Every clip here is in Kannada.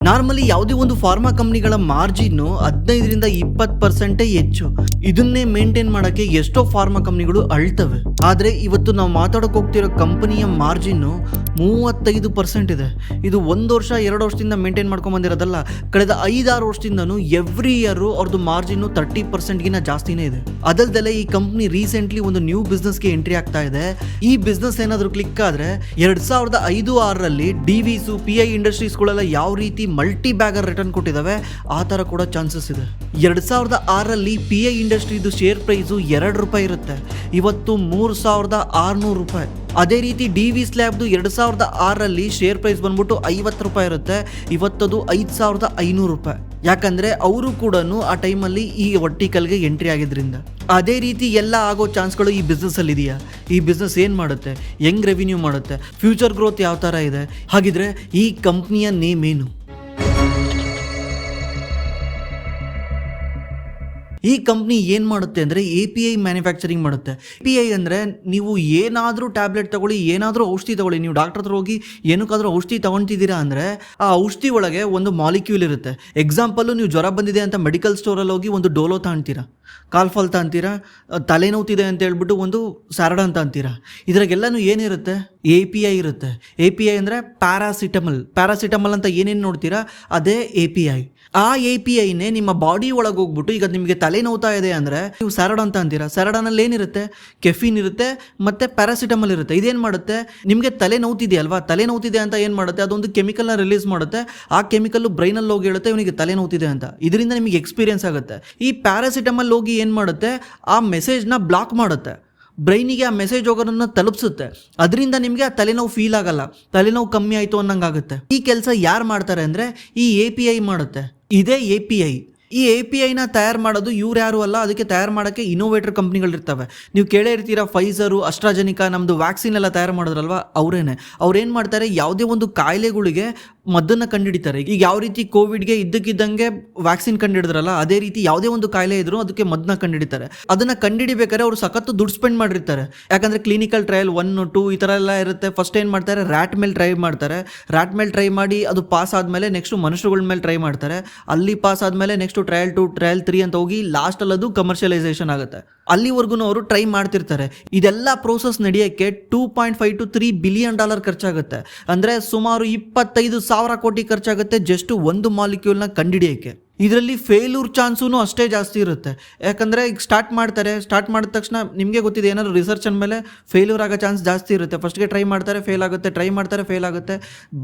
ನಾರ್ಮಲಿ ಯಾವುದೇ ಒಂದು ಫಾರ್ಮಾ ಕಂಪ್ನಿಗಳ ಮಾರ್ಜಿನ್ 15-20% ಹೆಚ್ಚು. ಇದನ್ನೇ ಮೇಂಟೈನ್ ಮಾಡಕ್ಕೆ ಎಷ್ಟೋ ಫಾರ್ಮಾ ಕಂಪ್ನಿಗಳು ಅಳ್ತವೆ. ಆದ್ರೆ ಇವತ್ತು ನಾವು ಮಾತಾಡಕ್ ಹೋಗ್ತಿರೋ ಕಂಪನಿಯ ಮಾರ್ಜಿನ್ 35% ಇದೆ. ಇದು 1 ವರ್ಷ 2 ವರ್ಷದಿಂದ ಮೇಂಟೈನ್ ಮಾಡ್ಕೊಂಡ್ ಬಂದಿರೋದಲ್ಲ, ಕಳೆದ 5-6 ವರ್ಷದಿಂದನೂ ಎವ್ರಿ ಇಯರ್ ಅವ್ರದ್ದು ಮಾರ್ಜಿನ್ 30% ಜಾಸ್ತಿನೇ ಇದೆ. ಅದಲ್ದಲೆ ಈ ಕಂಪ್ನಿ ರೀಸೆಂಟ್ಲಿ ಒಂದು ನ್ಯೂ ಬಿಸ್ನೆಸ್ಗೆ ಎಂಟ್ರಿ ಆಗ್ತಾ ಇದೆ. ಈ ಬಿಸ್ನೆಸ್ ಏನಾದ್ರು ಕ್ಲಿಕ್ ಆದ್ರೆ 2005-6ರಲ್ಲಿ ಡಿವಿಸು PI ಇಂಡಸ್ಟ್ರೀಸ್ಗಳೆಲ್ಲ ಯಾವ ರೀತಿ ಮಲ್ಟಿ ಬ್ಯಾಗರ್ ರಿಟರ್ನ್ ಕೊಟ್ಟಿದ್ದಾವೆ ಆ ತರ ಕೂಡ ಚಾನ್ಸಸ್ ಇದೆ. 2006ರಲ್ಲಿ PI ಇಂಡಸ್ಟ್ರಿದು ಶೇರ್ ಪ್ರೈಸು ₹2 ಇರುತ್ತೆ, ಇವತ್ತು ₹3,600. ಅದೇ ರೀತಿ DV ಸ್ಲ್ಯಾಬ್ದು 2006ರಲ್ಲಿ ಶೇರ್ ಪ್ರೈಸ್ ಬಂದ್ಬಿಟ್ಟು ₹50 ಇರುತ್ತೆ, ಇವತ್ತದು ₹5,500. ಯಾಕಂದ್ರೆ ಅವರು ಕೂಡ ಆ ಟೈಮಲ್ಲಿ ಈ ವರ್ಟಿಕಲ್ಗೆ ಎಂಟ್ರಿ ಆಗಿದ್ರಿಂದ. ಅದೇ ರೀತಿ ಎಲ್ಲ ಆಗೋ ಚಾನ್ಸ್ಗಳು ಈ ಬಿಸ್ನೆಸ್ ಅಲ್ಲಿ ಇದೆಯಾ? ಈ ಬಿಸ್ನೆಸ್ ಏನ್ ಮಾಡುತ್ತೆ, ಹೆಂಗ್ ರೆವಿನ್ಯೂ ಮಾಡುತ್ತೆ, ಫ್ಯೂಚರ್ ಗ್ರೋತ್ ಯಾವ ತರ ಇದೆ, ಹಾಗಿದ್ರೆ ಈ ಕಂಪ್ನಿಯ ನೇಮ್ ಏನು? ಈ ಕಂಪ್ನಿ ಏನು ಮಾಡುತ್ತೆ ಅಂದರೆ API ಮ್ಯಾನುಫ್ಯಾಕ್ಚರಿಂಗ್ ಮಾಡುತ್ತೆ. API ಅಂದರೆ ನೀವು ಏನಾದರೂ ಟ್ಯಾಬ್ಲೆಟ್ ತಗೊಳ್ಳಿ, ಏನಾದರೂ ಔಷಧಿ ತಗೊಳ್ಳಿ, ನೀವು ಡಾಕ್ಟರ್ ಹತ್ರ ಹೋಗಿ ಏನಕ್ಕಾದರೂ ಔಷಧಿ ತಗೊತಿದ್ದೀರಾ ಅಂದರೆ ಆ ಔಷಧಿ ಒಳಗೆ ಒಂದು ಮಾಲಿಕ್ಯೂಲ್ ಇರುತ್ತೆ. ಎಕ್ಸಾಂಪಲ್ಲು, ನೀವು ಜ್ವರ ಬಂದಿದೆ ಅಂತ ಮೆಡಿಕಲ್ ಸ್ಟೋರಲ್ಲಿ ಹೋಗಿ ಒಂದು ಡೋಲೋ ತಗೊಳ್ತೀರಾ, ಕಾಲ್ಫಾಲ್ ಅಂತೀರಾ, ತಲೆನೋವ್ತಿದೆ ಅಂತ ಹೇಳ್ಬಿಟ್ಟು ಒಂದು ಸ್ಯಾರಡ ಅಂತ ಅಂತೀರಾ. ಇದ್ರಾಗೆಲ್ಲನೂ ಏನಿರುತ್ತೆ? API ಇರುತ್ತೆ. API ಅಂದರೆ ಪ್ಯಾರಾಸಿಟಮಲ್ ಅಂತ ಏನೇನು ನೋಡ್ತೀರಾ ಅದೇ API. ಆ APIನೇ ನಿಮ್ಮ ಬಾಡಿ ಒಳಗೆ ಹೋಗ್ಬಿಟ್ಟು, ಈಗ ನಿಮಗೆ ತಲೆ ನೋವ್ತಾ ಇದೆ ಅಂದರೆ ನೀವು ಸ್ಯಾರಡ ಅಂತ ಅಂತೀರಾ. ಸ್ಯಾರಡನಲ್ಲಿ ಏನಿರುತ್ತೆ? ಕೆಫಿನ್ ಇರುತ್ತೆ ಮತ್ತು ಪ್ಯಾರಾಸಿಟಮಲ್ ಇರುತ್ತೆ. ಇದೇನು ಮಾಡುತ್ತೆ? ನಿಮಗೆ ತಲೆ ನೋವ್ತಿದೆಯಲ್ವಾ, ತಲೆ ನೋವ್ತಿದೆ ಅಂತ ಏನು ಮಾಡುತ್ತೆ? ಅದೊಂದು ಕೆಮಿಕಲ್ನ ರಿಲೀಸ್ ಮಾಡುತ್ತೆ. ಆ ಕೆಮಿಕಲ್ಲು ಬ್ರೈನಲ್ಲಿ ಹೋಗಿ ಹೇಳುತ್ತೆ ಇವನಿಗೆ ತಲೆ ನೋವ್ತಿದೆ ಅಂತ. ಇದರಿಂದ ನಿಮಗೆ ಎಕ್ಸ್ಪೀರಿಯನ್ಸ್ ಆಗುತ್ತೆ. ಈ ಪ್ಯಾರಾಸಿಟಮಲ್ ಹೋಗಿ ಏನು ಮಾಡುತ್ತೆ? ಆ ಮೆಸೇಜ್ನ ಬ್ಲಾಕ್ ಮಾಡುತ್ತೆ, ಬ್ರೈನಿಗೆ ಆ ಮೆಸೇಜ್ ಹೋಗೋದನ್ನು ತಲುಪಿಸುತ್ತೆ. ಅದರಿಂದ ನಿಮಗೆ ಆ ತಲೆನೋವು ಫೀಲ್ ಆಗಲ್ಲ, ತಲೆನೋವು ಕಮ್ಮಿ ಆಯಿತು ಅನ್ನಂಗಾಗುತ್ತೆ. ಈ ಕೆಲಸ ಯಾರು ಮಾಡ್ತಾರೆ ಅಂದರೆ ಈ API ಮಾಡುತ್ತೆ. ಇದೇ API. ಈ APIನ ತಯಾರು ಮಾಡೋದು ಇವ್ರು ಯಾರು ಅಲ್ಲ, ಅದಕ್ಕೆ ತಯಾರು ಮಾಡೋಕ್ಕೆ ಇನೋವೇಟರ್ ಕಂಪ್ನಿಗಳಿರ್ತವೆ. ನೀವು ಕೇಳೇ ಇರ್ತೀರ, ಫೈಸರು, ಅಸ್ಟ್ರಾಜೆನಿಕಾ, ನಮ್ಮದು ವ್ಯಾಕ್ಸಿನ್ ಎಲ್ಲ ತಯಾರು ಮಾಡಿದ್ರಲ್ವ ಅವರೇನೆ. ಅವ್ರೇನು ಮಾಡ್ತಾರೆ? ಯಾವುದೇ ಒಂದು ಕಾಯಿಲೆಗಳಿಗೆ ಮದ್ದನ್ನು ಕಂಡುಹಿಡಿತಾರೆ. ಈಗ ಯಾವ ರೀತಿ ಕೋವಿಡ್ಗೆ ಇದ್ದಕ್ಕಿದ್ದಂಗೆ ವ್ಯಾಕ್ಸಿನ್ ಕಂಡುಹಿಡಿದ್ರಲ್ಲ, ಅದೇ ರೀತಿ ಯಾವುದೇ ಒಂದು ಕಾಯಿಲೆ ಇದ್ರೂ ಅದಕ್ಕೆ ಮದ್ದನ್ನ ಕಂಡುಹಿಡಿತಾರೆ. ಅದನ್ನು ಕಂಡುಹಿಡಿಬೇಕಾದ್ರೆ ಅವರು ಸಖತ್ತು ದುಡ್ಡು ಸ್ಪೆಂಡ್ ಮಾಡಿರ್ತಾರೆ. ಯಾಕಂದರೆ ಕ್ಲಿನಿಕಲ್ ಟ್ರಯಲ್ 1, 2 ಈ ಥರ ಎಲ್ಲ ಇರುತ್ತೆ. ಫಸ್ಟ್ ಏನು ಮಾಡ್ತಾರೆ? ರ್ಯಾಟ್ ಮೇಲೆ ಟ್ರೈ ಮಾಡ್ತಾರೆ. ರ್ಯಾಟ್ ಮೇಲೆ ಟ್ರೈ ಮಾಡಿ ಅದು ಪಾಸ್ ಆದಮೇಲೆ ನೆಕ್ಸ್ಟು ಮನುಷ್ಯರುಗಳ ಮೇಲೆ ಟ್ರೈ ಮಾಡ್ತಾರೆ. ಅಲ್ಲಿ ಪಾಸ್ ಆದಮೇಲೆ ನೆಕ್ಸ್ಟು ಟ್ರಯಲ್ 2, ಟ್ರಯಲ್ 3 ಅಂತ ಹೋಗಿ ಲಾಸ್ಟಲ್ಲಿ ಅದು ಕಮರ್ಷಿಯಲೈಸೇಷನ್ ಆಗುತ್ತೆ. ಅಲ್ಲಿವರೆಗೂ ಅವರು ಟ್ರೈ ಮಾಡ್ತಿರ್ತಾರೆ. ಇದೆಲ್ಲ ಪ್ರೋಸೆಸ್ ನಡೆಯೋಕ್ಕೆ $2.5 to $3 billion ಖರ್ಚಾಗುತ್ತೆ. ಅಂದರೆ ಸುಮಾರು 25,000 ಕೋಟಿ ಖರ್ಚಾಗುತ್ತೆ ಜಸ್ಟ್ ಒಂದು ಮಾಲಿಕ್ಯೂಲ್ನ ಕಂಡುಹಿಡಿಯೋಕ್ಕೆ. ಇದರಲ್ಲಿ ಫೇಲ್ಯೂರ್ ಚಾನ್ಸೂ ಅಷ್ಟೇ ಜಾಸ್ತಿ ಇರುತ್ತೆ. ಯಾಕಂದರೆ ಈಗ ಸ್ಟಾರ್ಟ್ ಮಾಡಿದ ತಕ್ಷಣ ನಿಮಗೆ ಗೊತ್ತಿದೆ, ಏನಾದರೂ ರಿಸರ್ಚ್ ಅಂದಮೇಲೆ ಫೇಲ್ಯೂರ್ ಆಗೋ ಚಾನ್ಸ್ ಜಾಸ್ತಿ ಇರುತ್ತೆ. ಫಸ್ಟ್ಗೆ ಟ್ರೈ ಮಾಡ್ತಾರೆ, ಫೇಲ್ ಆಗುತ್ತೆ, ಟ್ರೈ ಮಾಡ್ತಾರೆ, ಫೇಲ್ ಆಗುತ್ತೆ.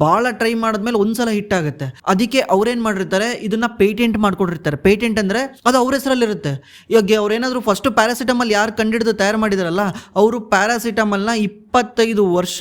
ಭಾಳ ಟ್ರೈ ಮಾಡಿದ್ಮೇಲೆ ಒಂದ್ಸಲ ಹಿಟ್ ಆಗುತ್ತೆ. ಅದಕ್ಕೆ ಅವ್ರೇನು ಮಾಡಿರ್ತಾರೆ? ಇದನ್ನು ಪೇಟೆಂಟ್ ಮಾಡ್ಕೊಂಡಿರ್ತಾರೆ. ಪೇಟೆಂಟ್ ಅಂದರೆ ಅದು ಅವ್ರ ಹೆಸರಲ್ಲಿರುತ್ತೆ. ಇವಾಗ ಅವ್ರೇನಾದರೂ ಫಸ್ಟು ಪ್ಯಾರಾಸಿಟಮಲ್ ಯಾರು ಕಂಡಿಡಿದು ತಯಾರು ಮಾಡಿದಾರಲ್ಲ, ಅವರು ಪ್ಯಾರಾಸಿಟಮಲ್ನ 25 ವರ್ಷ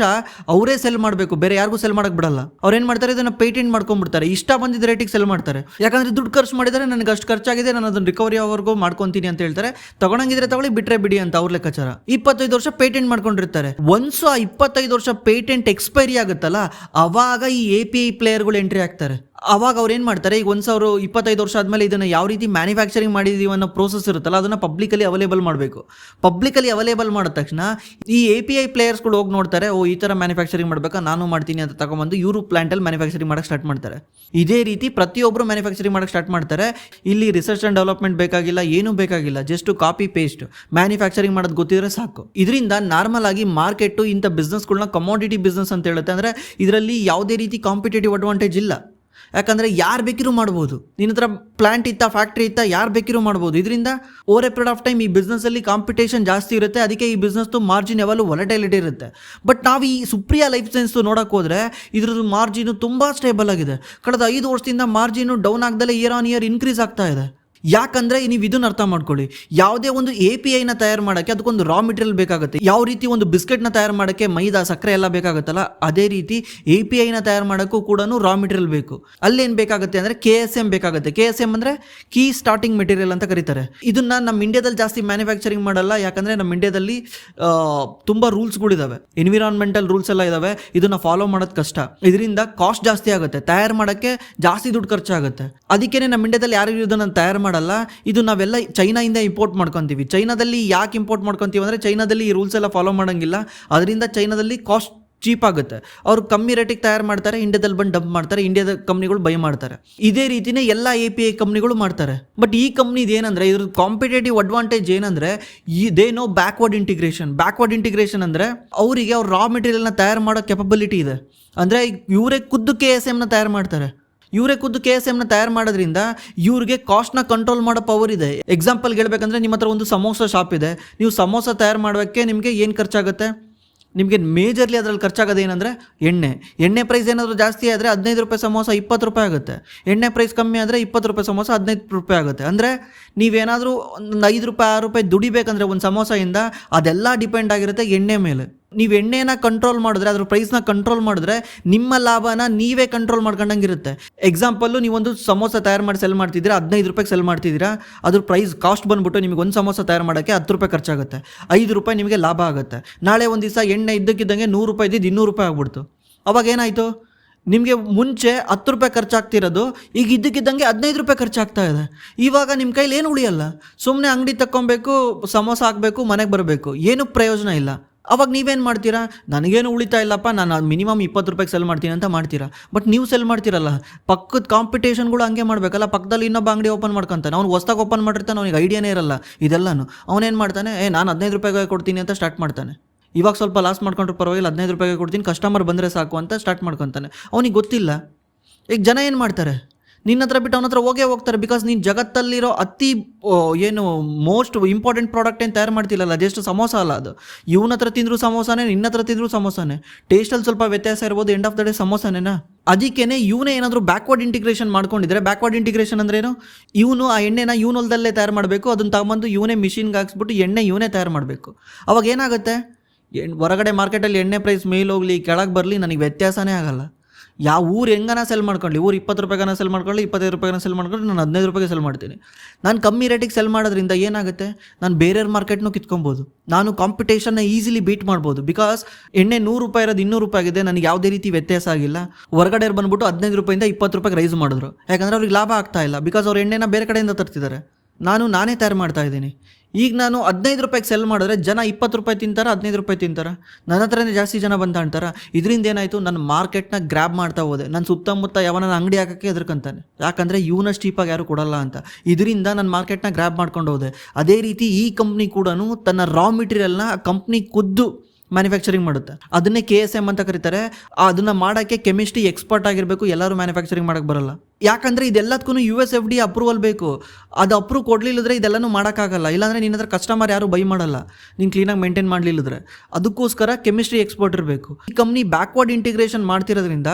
ಅವರೇ ಸೆಲ್ ಮಾಡಬೇಕು, ಬೇರೆ ಯಾರಿಗೂ ಸೆಲ್ ಮಾಡಕ್ಕೆ ಬಿಡಲ್ಲ. ಅವ್ರೇನು ಮಾಡ್ತಾರೆ? ಇದನ್ನು ಪೇಟೆಂಟ್ ಮಾಡ್ಕೊಂಡ್ಬಿಡ್ತಾರೆ. ಇಷ್ಟ ಬಂದಿದ್ದ ರೇಟಿಗೆ ಸೆಲ್ ಮಾಡ್ತಾರೆ. ಯಾಕಂದರೆ ದುಡ್ಡು ಖರ್ಚು ಮಾಡಿದರೆ ನನಗೆ ಅಷ್ಟು ಖರ್ಚಾಗಿದೆ, ನಾನು ಅದನ್ನು ರಿಕವರಿ ಆಗೋವರೆಗೂ ಮಾಡ್ಕೊತೀನಿ ಅಂತ ಹೇಳ್ತಾರೆ. ತಗೊಳಂಗಿದ್ರೆ ತಗೊಳ್ಳಿ, ಬಿಟ್ರೆ ಬಿಡಿ ಅಂತ ಅವ್ರ ಲೆಕ್ಕಾಚಾರ. 25 ವರ್ಷ ಪೇಟೆಂಟ್ ಮಾಡ್ಕೊಂಡಿರ್ತಾರೆ. ಒನ್ಸ್ ಆ 25 ವರ್ಷ ಪೇಟೆಂಟ್ ಎಕ್ಸ್ಪೈರಿ ಆಗುತ್ತಲ್ಲ, ಅವಾಗ ಈ API ಪ್ಲೇಯರ್ಗಳು ಎಂಟ್ರಿ ಆಗ್ತಾರೆ. ಅವಾಗ ಅವ್ರು ಏನು ಮಾಡ್ತಾರೆ? ಈಗ ಒಂದ್ಸ ಅವರು 25 ವರ್ಷ ಆದಮೇಲೆ ಇದನ್ನು ಯಾವ ರೀತಿ ಮ್ಯಾನುಫ್ಯಾಕ್ಚರಿಂಗ್ ಮಾಡಿದೀವಿ ಅನ್ನೋ ಪ್ರೋಸೆಸ್ ಇರುತ್ತಲ್ಲ, ಅದನ್ನು ಪಬ್ಲಿಕಲಿ ಅವೈಲೇಬಲ್ ಮಾಡಬೇಕು. ಪಬ್ಲಿಕಲಿ ಅವೈಲೇಬಲ್ ಮಾಡಿದ ತಕ್ಷಣ ಈ API ಪ್ಲೇಯರ್ಸ್ಗಳು ಹೋಗಿ ನೋಡ್ತಾರೆ, ಓ ಈ ಥರ ಮ್ಯಾನುಫ್ಯಾಕ್ಚರಿಂಗ್ ಮಾಡಬೇಕಾ, ನಾನು ಮಾಡ್ತೀನಿ ಅಂತ ತಗೊಂಬಂದು ಇವರು ಪ್ಲಾಂಟಲ್ಲಿ ಮ್ಯಾನುಫ್ಯಾಕ್ಚರಿಂಗ್ ಮಾಡೋಕ್ಕೆ ಸ್ಟಾರ್ಟ್ ಮಾಡ್ತಾರೆ. ಇದೇ ರೀತಿ ಪ್ರತಿಯೊಬ್ಬರು ಮ್ಯಾನುಫ್ಯಾಕ್ಚರಿಂಗ್ ಮಾಡೋಕ್ಕೆ ಸ್ಟಾರ್ಟ್ ಮಾಡ್ತಾರೆ. ಇಲ್ಲಿ ರಿಸರ್ಚ್ ಆ್ಯಂಡ್ ಡೆವಲಪ್ಮೆಂಟ್ ಬೇಕಾಗಿಲ್ಲ, ಏನೂ ಬೇಕಾಗಿಲ್ಲ, ಜಸ್ಟ್ ಕಾಪಿ ಪೇಸ್ಟ್ ಮ್ಯಾನುಫ್ಯಾಕ್ಚರಿಂಗ್ ಮಾಡೋದು ಗೊತ್ತಿದ್ರೆ ಸಾಕು. ಇದರಿಂದ ನಾರ್ಮಲ್ ಆಗಿ ಮಾರ್ಕೆಟು ಇಂಥ ಬಿಸ್ನೆಸ್ಗಳನ್ನ ಕಮೋಡಿಟಿ ಬಿಸ್ನೆಸ್ ಅಂತ ಹೇಳುತ್ತೆ. ಅಂದರೆ ಇದರಲ್ಲಿ ಯಾವುದೇ ರೀತಿ ಕಾಂಪಿಟೇಟಿವ್ ಅಡ್ವಾಂಟೇಜ್ ಇಲ್ಲ. ಯಾಕಂದರೆ ಯಾರು ಬೇಕಿರೂ ಮಾಡ್ಬೋದು. ನಿನ್ನ ಹತ್ರ ಪ್ಲಾಂಟ್ ಇತ್ತಾ, ಫ್ಯಾಕ್ಟ್ರಿ ಇತ್ತಾ, ಯಾರು ಬೇಕಿರೂ ಮಾಡ್ಬೋದು. ಇದರಿಂದ over a period of time ಈ ಬಿಸ್ನೆಸ್ಸಲ್ಲಿ ಕಾಂಪಿಟೇಷನ್ ಜಾಸ್ತಿ ಇರುತ್ತೆ. ಅದಕ್ಕೆ ಈ ಬಿಸ್ನೆಸ್ದು ಮಾರ್ಜಿನ್ ಯಾವಾಗಲೂ ವಾಲಟೈಲಿಟಿ ಇರುತ್ತೆ. ಬಟ್ ನಾವು ಈ ಸುಪ್ರಿಯಾ ಲೈಫ್ ಸೈನ್ಸ್ದು ನೋಡೋಕೆ ಹೋದರೆ ಇದ್ರದ್ದು ಮಾರ್ಜಿನು ತುಂಬ ಸ್ಟೇಬಲ್ ಆಗಿದೆ. ಕಳೆದ 5 ವರ್ಷದಿಂದ ಮಾರ್ಜಿನು ಡೌನ್ ಆಗದಲ್ಲೇ ಇಯರ್ ಆನ್ ಇಯರ್ ಇನ್ಕ್ರೀಸ್ ಆಗ್ತಾ ಇದೆ. ಯಾಕಂದರೆ ನೀವು ಇದನ್ನು ಅರ್ಥ ಮಾಡ್ಕೊಳ್ಳಿ, ಯಾವುದೇ ಒಂದು APIನ ತಯಾರು ಮಾಡೋಕ್ಕೆ ಅದಕ್ಕೊಂದು ರಾ ಮೆಟೀರಿಯಲ್ ಬೇಕಾಗುತ್ತೆ. ಯಾವ ರೀತಿ ಒಂದು ಬಿಸ್ಕೆಟ್ನ ತಯಾರು ಮಾಡೋಕ್ಕೆ ಮೈದಾ, ಸಕ್ಕರೆ ಎಲ್ಲ ಬೇಕಾಗುತ್ತಲ್ಲ, ಅದೇ ರೀತಿ APIನ ತಯಾರು ಮಾಡೋಕ್ಕೂ ಕೂಡ ರಾ ಮೆಟೀರಿಯಲ್ ಬೇಕು. ಅಲ್ಲೇನು ಬೇಕಾಗುತ್ತೆ ಅಂದರೆ KSM ಬೇಕಾಗುತ್ತೆ. KSM ಅಂದರೆ ಕೀ ಸ್ಟಾರ್ಟಿಂಗ್ ಮೆಟೀರಿಯಲ್ ಅಂತ ಕರೀತಾರೆ. ಇದನ್ನು ನಮ್ಮ ಇಂಡಿಯಾದಲ್ಲಿ ಜಾಸ್ತಿ ಮ್ಯಾನುಫ್ಯಾಕ್ಚರಿಂಗ್ ಮಾಡಲ್ಲ. ಯಾಕಂದರೆ ನಮ್ಮ ಇಂಡಿಯಾದಲ್ಲಿ ತುಂಬ ರೂಲ್ಸ್ಗಳಿದ್ದಾವೆ, ಎನ್ವಿರಾನ್ಮೆಂಟಲ್ ರೂಲ್ಸ್ ಎಲ್ಲ ಇದ್ದಾವೆ. ಇದನ್ನು ಫಾಲೋ ಮಾಡೋದು ಕಷ್ಟ. ಇದರಿಂದ ಕಾಸ್ಟ್ ಜಾಸ್ತಿ ಆಗುತ್ತೆ, ತಯಾರು ಮಾಡೋಕ್ಕೆ ಜಾಸ್ತಿ ದುಡ್ಡು ಖರ್ಚಾಗುತ್ತೆ. ಅದಕ್ಕೇ ನಮ್ಮ ಇಂಡಿಯಾದಲ್ಲಿ ಯಾರು ಇದನ್ನು ತಯಾರು ಮಾಡಲ್ಲ. ಇದು ನಾವೆಲ್ಲ ಚೈನಾದಿಂದ ಇಂಪೋರ್ಟ್ ಮಾಡ್ಕೊತೀವಿ. ಚೈನಾದಲ್ಲಿ ಯಾಕೆ ಇಂಪೋರ್ಟ್ ಮಾಡ್ಕೊತೀವಿ ಅಂದರೆ ಚೈನಾದಲ್ಲಿ ಈ ರೂಲ್ಸ್ ಎಲ್ಲ ಫಾಲೋ ಮಾಡೋಂಗಿಲ್ಲ. ಅದರಿಂದ ಚೈನಾದಲ್ಲಿ ಕಾಸ್ಟ್ ಚೀಪ್ ಆಗುತ್ತೆ. ಅವ್ರು ಕಮ್ಮಿ ರೇಟಿಗೆ ತಯಾರು ಮಾಡ್ತಾರೆ, ಇಂಡಿಯಾದಲ್ಲಿ ಬಂದು ಡಂಪ್ ಮಾಡ್ತಾರೆ, ಇಂಡಿಯಾದ ಕಂಪ್ನಿಗಳು ಬೈ ಮಾಡ್ತಾರೆ. ಇದೇ ರೀತಿನೇ ಎಲ್ಲ API ಕಂಪ್ನಿಗಳು ಮಾಡ್ತಾರೆ. ಬಟ್ ಈ ಕಂಪ್ನಿದು ಏನಂದರೆ ಇದ್ರ ಕಾಂಪಿಟೇಟಿವ್ ಅಡ್ವಾಂಟೇಜ್ ಏನಂದರೆ ದೇ ನೋ ಬ್ಯಾಕ್ವರ್ಡ್ ಇಂಟಿಗ್ರೇಷನ್ ಅಂದರೆ ಅವರಿಗೆ ಅವ್ರ ರಾ ಮೆಟೀರಿಯಲ್ನ ತಯಾರು ಮಾಡೋ ಕೆಪಬಿಲಿಟಿ ಇದೆ. ಅಂದರೆ ಇವರೇ ಖುದ್ದು KSMನ ತಯಾರು ಮಾಡ್ತಾರೆ. KSMನ ತಯಾರು ಮಾಡೋದ್ರಿಂದ ಇವ್ರಿಗೆ ಕಾಸ್ಟ್ನ ಕಂಟ್ರೋಲ್ ಮಾಡೋ ಪವರ್ ಇದೆ. ಎಕ್ಸಾಂಪಲ್ಗೆ ಹೇಳ್ಬೇಕಂದ್ರೆ ನಿಮ್ಮ ಹತ್ರ ಒಂದು ಸಮೋಸ ಶಾಪ್ ಇದೆ. ನೀವು ಸಮೋಸ ತಯಾರು ಮಾಡೋಕ್ಕೆ ನಿಮಗೆ ಏನು ಖರ್ಚಾಗುತ್ತೆ? ನಿಮಗೆ ಮೇಜರ್ಲಿ ಅದರಲ್ಲಿ ಖರ್ಚಾಗೋದು ಏನಂದರೆ ಎಣ್ಣೆ ಪ್ರೈಸ್ ಏನಾದರೂ ಜಾಸ್ತಿ ಆದರೆ 15 ರೂಪಾಯಿ ಸಮೋಸ 20 ರೂಪಾಯಿ ಆಗುತ್ತೆ. ಎಣ್ಣೆ ಪ್ರೈಸ್ ಕಮ್ಮಿ ಆದರೆ 20 ರೂಪಾಯಿ ಸಮೋಸ 15 ರೂಪಾಯಿ ಆಗುತ್ತೆ. ಅಂದರೆ ನೀವೇನಾದರೂ ಒಂದು 5 ರೂಪಾಯಿ 6 ರೂಪಾಯಿ ದುಡಿಬೇಕಂದ್ರೆ ಒಂದು ಸಮೋಸದಿಂದ ಅದೆಲ್ಲ ಡಿಪೆಂಡ್ ಆಗಿರುತ್ತೆ ಎಣ್ಣೆ ಮೇಲೆ. ನೀವು ಎಣ್ಣೆನ ಕಂಟ್ರೋಲ್ ಮಾಡಿದ್ರೆ, ಅದ್ರ ಪ್ರೈಸ್ನ ಕಂಟ್ರೋಲ್ ಮಾಡಿದ್ರೆ ನಿಮ್ಮ ಲಾಭನ ನೀವೇ ಕಂಟ್ರೋಲ್ ಮಾಡ್ಕೊಂಡಂಗಿರುತ್ತೆ. ಎಕ್ಸಾಂಪಲ್ಲು ನೀವೊಂದು ಸಮೋಸ ತಯಾರು ಮಾಡಿ ಸೆಲ್ ಮಾಡ್ತಿದ್ದೀರಾ, 15 ರೂಪಾಯಿಗೆ ಸೆಲ್ ಮಾಡ್ತಿದ್ದೀರಾ. ಅದ್ರ ಪ್ರೈಸ್ ಕಾಸ್ಟ್ ಬಂದುಬಿಟ್ಟು ನಿಮಗೆ ಒಂದು ಸಮೋಸ ತಯಾರು ಮಾಡೋಕ್ಕೆ 10 ರೂಪಾಯಿ ಖರ್ಚಾಗುತ್ತೆ, 5 ರೂಪಾಯಿ ನಿಮಗೆ ಲಾಭ ಆಗುತ್ತೆ. ನಾಳೆ ಒಂದು ದಿವಸ ಎಣ್ಣೆ ಇದ್ದಕ್ಕಿದ್ದಂಗೆ 100 ರೂಪಾಯಿ ಇದ್ದಿದ್ದು 200 ರೂಪಾಯಿ ಆಗ್ಬಿಡ್ತು. ಅವಾಗ ಏನಾಯಿತು? ನಿಮಗೆ ಮುಂಚೆ 10 ರೂಪಾಯಿ ಖರ್ಚಾಗ್ತಿರೋದು ಈಗ ಇದ್ದಕ್ಕಿದ್ದಂಗೆ 15 ರೂಪಾಯಿ ಖರ್ಚಾಗ್ತಾ ಇದೆ. ಇವಾಗ ನಿಮ್ಮ ಕೈಲಿ ಏನು ಉಳಿಯಲ್ಲ. ಸುಮ್ಮನೆ ಅಂಗಡಿ ತಗೊಬೇಕು, ಸಮೋಸ ಹಾಕಬೇಕು, ಮನೆಗೆ ಬರಬೇಕು, ಏನೂ ಪ್ರಯೋಜನ ಇಲ್ಲ. ಅವಾಗ ನೀವೇನು ಮಾಡ್ತೀರಾ? ನನಗೇನು ಉಳಿತಾ ಇಲ್ಲಪ್ಪ, ನಾನು ಮಿನಿಮಮ್ 20 ರೂಪಾಯಿಗೆ ಸೆಲ್ ಮಾಡ್ತೀನಿ ಅಂತ ಮಾಡ್ತೀರಾ. ಬಟ್ ನೀವು ಸೆಲ್ ಮಾಡ್ತೀರಲ್ಲ, ಪಕ್ಕದ ಕಾಂಪಿಟೇಷನ್ಗಳು ಹಂಗೆ ಮಾಡಬೇಕಲ್ಲ. ಪಕ್ಕದಲ್ಲಿ ಇನ್ನೊಬ್ಬ ಅಂಗಡಿ ಓಪನ್ ಮಾಡ್ಕೊತಾನೆ, ಅವ್ನು ಹೊಸ್ದಾಗಿ ಓಪನ್ ಮಾಡಿರ್ತಾನೆ, ಅವ್ನಿಗೆ ಐಡಿಯಾನೇ ಇರಲ್ಲ ಇದೆಲ್ಲನೂ. ಅವನೇನು ಮಾಡ್ತಾನೆ, ನಾನು 15 ರೂಪಾಯಿಗೆ ಕೊಡ್ತೀನಿ ಅಂತ ಸ್ಟಾರ್ಟ್ ಮಾಡ್ತಾನೆ. ಇವಾಗ ಸ್ವಲ್ಪ ಲಾಸ್ ಮಾಡ್ಕೊಂಡ್ರೆ ಪರವಾಗಿಲ್ಲ, 15 ರೂಪಾಯಿಗೆ ಕೊಡ್ತೀನಿ, ಕಸ್ಟಮರ್ ಬಂದರೆ ಸಾಕು ಅಂತ ಸ್ಟಾರ್ಟ್ ಮಾಡ್ಕೊತಾನೆ. ಅವನಿಗೆ ಗೊತ್ತಿಲ್ಲ. ಈಗ ಜನ ಏನು ಮಾಡ್ತಾರೆ? ನಿನ್ನ ಹತ್ರ ಬಿಟ್ಟು ಅವನ ಹತ್ರ ಹೋಗ್ತಾರೆ. ಬಿಕಾಸ್ ನೀನು ಜಗತ್ತಲ್ಲಿರೋ ಏನು ಮೋಸ್ಟ್ ಇಂಪಾರ್ಟೆಂಟ್ ಪ್ರಾಡಕ್ಟ್ ಏನು ತಯಾರು ಮಾಡ್ತಿಲ್ಲಲ್ಲ, ಅದೆಷ್ಟು ಸಮೋಸ ಅಲ್ಲ ಅದು. ಇವನ ಹತ್ರ ತಿಂದರೂ ಸಮೋಸಾನೇ, ನಿನ್ನ ಹತ್ರ ತಿಂದರೂ ಸಮೋಸಾನೇ. ಟೇಸ್ಟಲ್ಲಿ ಸ್ವಲ್ಪ ವ್ಯತ್ಯಾಸ ಇರ್ಬೋದು, ಎಂಡ್ ಆಫ್ ದ ಡೇ ಸಮೋಸಾನೇನಾ? ಅದಕ್ಕೇ ಇವನೇ ಏನಾದರೂ ಬ್ಯಾಕ್ವರ್ಡ್ ಇಂಟಿಗ್ರೇಷನ್ ಮಾಡ್ಕೊಂಡಿದ್ರೆ, ಬ್ಯಾಕ್ವರ್ಡ್ ಇಂಟಿಗ್ರೇಷನ್ ಅಂದ್ರೇನು? ಇವನು ಆ ಎಣ್ಣೆನ ಇವನ ಹೊಲದಲ್ಲೇ ತಯಾರು ಮಾಡಬೇಕು, ಅದನ್ನು ತಗೊಂಬಂದು ಇವನೇ ಮಿಷಿನ್ಗೆ ಹಾಕ್ಸ್ಬಿಟ್ಟು ಎಣ್ಣೆ ಇವನೇ ತಯಾರು ಮಾಡಬೇಕು. ಅವಾಗ ಏನಾಗುತ್ತೆ? ಹೊರಗಡೆ ಮಾರ್ಕೆಟಲ್ಲಿ ಎಣ್ಣೆ ಪ್ರೈಸ್ ಮೇಲೋಗಲಿ ಕೆಳಗೆ ಬರಲಿ ನನಗೆ ವ್ಯತ್ಯಾಸನೇ ಆಗಲ್ಲ. ಯಾವ ಊರು ಹೆಂಗನ ಸೆಲ್ ಮಾಡ್ಕೊಳ್ಳಿ, ಊರು 20 ರೂಪಾಯಿಗನ ಸೆಲ್ ಮಾಡ್ಕೊಳ್ಳಿ, 25 ರೂಪಾಯಿಗನ ಸೆಲ್ ಮಾಡ್ಕೊಳ್ಳಿ, ನಾನು 15 ರೂಪಾಯಿಗೆ ಸೆಲ್ ಮಾಡ್ತೀನಿ. ನಾನು ಕಮ್ಮಿ ರೇಟಿಗೆ ಸೆಲ್ ಮಾಡೋದ್ರಿಂದ ಏನಾಗುತ್ತೆ? ನಾನು ಬೇರೆಯವ್ರ ಮಾರ್ಕೆಟ್ನೂ ಕಿತ್ಕೊಬೋದು, ನಾನು ಕಾಂಪಿಟೇಷನ್ನ ಈಸಿಲಿ ಬೀಟ್ ಮಾಡ್ಬೋದು. ಬಿಕಾಸ್ ಎಣ್ಣೆ 100 ರೂಪಾಯಿ ಇರೋದು 200 ರೂಪಾಯಿ ಆಗಿದೆ, ನನಗೆ ಯಾವುದೇ ರೀತಿ ವ್ಯತ್ಯಾಸ ಆಗಿಲ್ಲ. ಹೊರಗಡೆ ಬಂದುಬಿಟ್ಟು 15 ರೂಪಾಯಿಂದ 20 ರೂಪಾಯಿಗೆ ರೈಸ್ ಮಾಡಿದ್ರು, ಯಾಕಂದರೆ ಅವ್ರಿಗೆ ಲಾಭ ಆಗ್ತಾ ಇಲ್ಲ. ಬಿಕಾಸ್ ಅವ್ರು ಎಣ್ಣೆನ ಬೇರೆ ಕಡೆಯಿಂದ ತರ್ತಿದ್ದಾರೆ, ನಾನೇ ತಯಾರು ಮಾಡ್ತಾ ಇದ್ದೀನಿ. ಈಗ ನಾನು 15 ರೂಪಾಯಿಗೆ ಸೆಲ್ ಮಾಡಿದ್ರೆ ಜನ 20 ರೂಪಾಯಿ ತಿಂತಾರೆ, 15 ರೂಪಾಯಿ ತಿಂತಾರೆ, ನನ್ನ ಹತ್ರನೇ ಜಾಸ್ತಿ ಜನ ಬಂತ ಅಂತಾರೆ. ಇದರಿಂದ ಏನಾಯಿತು? ನನ್ನ ಮಾರ್ಕೆಟ್ನ ಗ್ರ್ಯಾಬ್ ಮಾಡ್ತಾ ಹೋದೆ. ನನ್ನ ಸುತ್ತಮುತ್ತ ಯಾವನ ಅಂಗಡಿ ಹಾಕೋಕ್ಕೆ ಎದುರ್ಕೊಂತಾನೆ, ಯಾಕಂದರೆ ಇವನಷ್ಟು ಚೀಪಾಗಿ ಯಾರು ಕೊಡಲ್ಲ ಅಂತ. ಇದರಿಂದ ನನ್ನ ಮಾರ್ಕೆಟ್ನ ಗ್ರ್ಯಾಬ್ ಮಾಡ್ಕೊಂಡು ಹೋದೆ. ಅದೇ ರೀತಿ ಈ ಕಂಪ್ನಿ ಕೂಡ ತನ್ನ ರಾ ಮೆಟೀರಿಯಲ್ನ ಕಂಪ್ನಿ ಖುದ್ದು ಮ್ಯಾನುಫ್ಯಾಕ್ಚರಿಂಗ್ ಮಾಡುತ್ತೆ. ಅದನ್ನೇ KSM ಅಂತ ಕರೀತಾರೆ. ಅದನ್ನು ಮಾಡೋಕ್ಕೆ ಕೆಮಿಸ್ಟ್ರಿ ಎಕ್ಸ್ಪರ್ಟ್ ಆಗಿರಬೇಕು, ಎಲ್ಲರೂ ಮ್ಯಾನುಫ್ಯಾಕ್ಚರಿಂಗ್ ಮಾಡೋಕ್ಕೆ ಬರಲ್ಲ. ಯಾಕಂದರೆ ಇದೆಲ್ಲದಕ್ಕೂ USFD ಅಪ್ರೂವಲ್ ಬೇಕು. ಅದು ಅಪ್ರೂವ್ ಕೊಡಲಿಲ್ಲದ್ರೆ ಇದೆಲ್ಲನೂ ಮಾಡೋಕ್ಕಾಗಲ್ಲ. ಇಲ್ಲಾಂದರೆ ನಿನ್ನ ಹತ್ರ ಕಸ್ಟಮರ್ ಯಾರು ಬೈ ಮಾಡಲ್ಲ, ನೀನು ಕ್ಲೀನಾಗಿ ಮೇಂಟೈನ್ ಮಾಡಲಿಲ್ಲದ್ರೆ. ಅದಕ್ಕೋಸ್ಕರ ಕೆಮಿಸ್ಟ್ರಿ ಎಕ್ಸ್ಪರ್ಟ್ ಇರಬೇಕು. ಈ ಕಂಪ್ನಿ ಬ್ಯಾಕ್ವರ್ಡ್ ಇಂಟಿಗ್ರೇಷನ್ ಮಾಡ್ತಿರೋದ್ರಿಂದ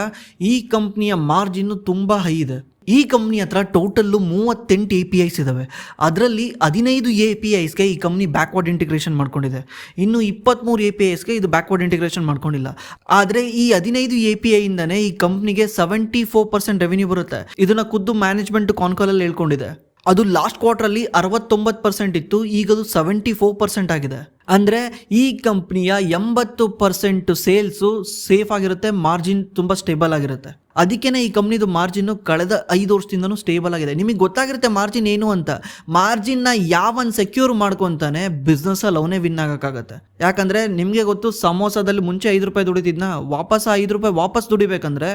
ಈ ಕಂಪ್ನಿಯ ಮಾರ್ಜಿನ್ನು ತುಂಬ ಹೈ ಇದೆ. ಈ ಕಂಪ್ನಿ ಹತ್ರ ಟೋಟಲ್ಲು 38 APIs ಇದ್ದಾವೆ. ಅದರಲ್ಲಿ 15 APIಸ್ಗೆ ಈ ಕಂಪ್ನಿ ಬ್ಯಾಕ್ವರ್ಡ್ ಇಂಟಿಗ್ರೇಷನ್ ಮಾಡ್ಕೊಂಡಿದೆ. ಇನ್ನು 23 APIಸ್ಗೆ ಇದು ಬ್ಯಾಕ್ವರ್ಡ್ ಇಂಟಿಗ್ರೇಷನ್ ಮಾಡ್ಕೊಂಡಿಲ್ಲ. ಆದರೆ ಈ 15 APIಯಿಂದನೇ ಈ ಕಂಪ್ನಿಗೆ 74% ರೆವಿನ್ಯೂ ಬರುತ್ತೆ. ಇದನ್ನು ಖುದ್ದು ಮ್ಯಾನೇಜ್ಮೆಂಟ್ ಕಾನ್ಕಾಲಲ್ಲಿ ಹೇಳ್ಕೊಂಡಿದೆ. ಅದು ಲಾಸ್ಟ್ ಕ್ವಾರ್ಟ್ರಲ್ಲಿ 69% ಇತ್ತು, ಈಗ ಅದು 74% ಆಗಿದೆ. ಅಂದರೆ ಈ ಕಂಪ್ನಿಯ 80% ಸೇಲ್ಸು ಸೇಫ್ ಆಗಿರುತ್ತೆ, ಮಾರ್ಜಿನ್ ತುಂಬ ಸ್ಟೇಬಲ್ ಆಗಿರುತ್ತೆ. ಅದಕ್ಕೇ ಈ ಕಂಪ್ನಿದು ಮಾರ್ಜಿನ್ನು ಕಳೆದ 5 ವರ್ಷದಿಂದನೂ ಸ್ಟೇಬಲ್ ಆಗಿದೆ. ನಿಮಗೆ ಗೊತ್ತಾಗಿರುತ್ತೆ ಮಾರ್ಜಿನ್ ಏನು ಅಂತ. ಮಾರ್ಜಿನ್ನ ಯಾವನ್ ಸೆಕ್ಯೂರ್ ಮಾಡ್ಕೊತಾನೆ ಬಿಸ್ನೆಸ್ಸಲ್ಲಿ ಅವನೇ ವಿನ್ ಆಗೋಕ್ಕಾಗತ್ತೆ. ಯಾಕಂದರೆ ನಿಮಗೆ ಗೊತ್ತು, ಸಮೋಸದಲ್ಲಿ ಮುಂಚೆ 5 ರೂಪಾಯಿ ದುಡಿತಿದ್ನ, ವಾಪಸ್ 5 ರೂಪಾಯಿ ವಾಪಸ್ ದುಡಿಬೇಕಂದ್ರೆ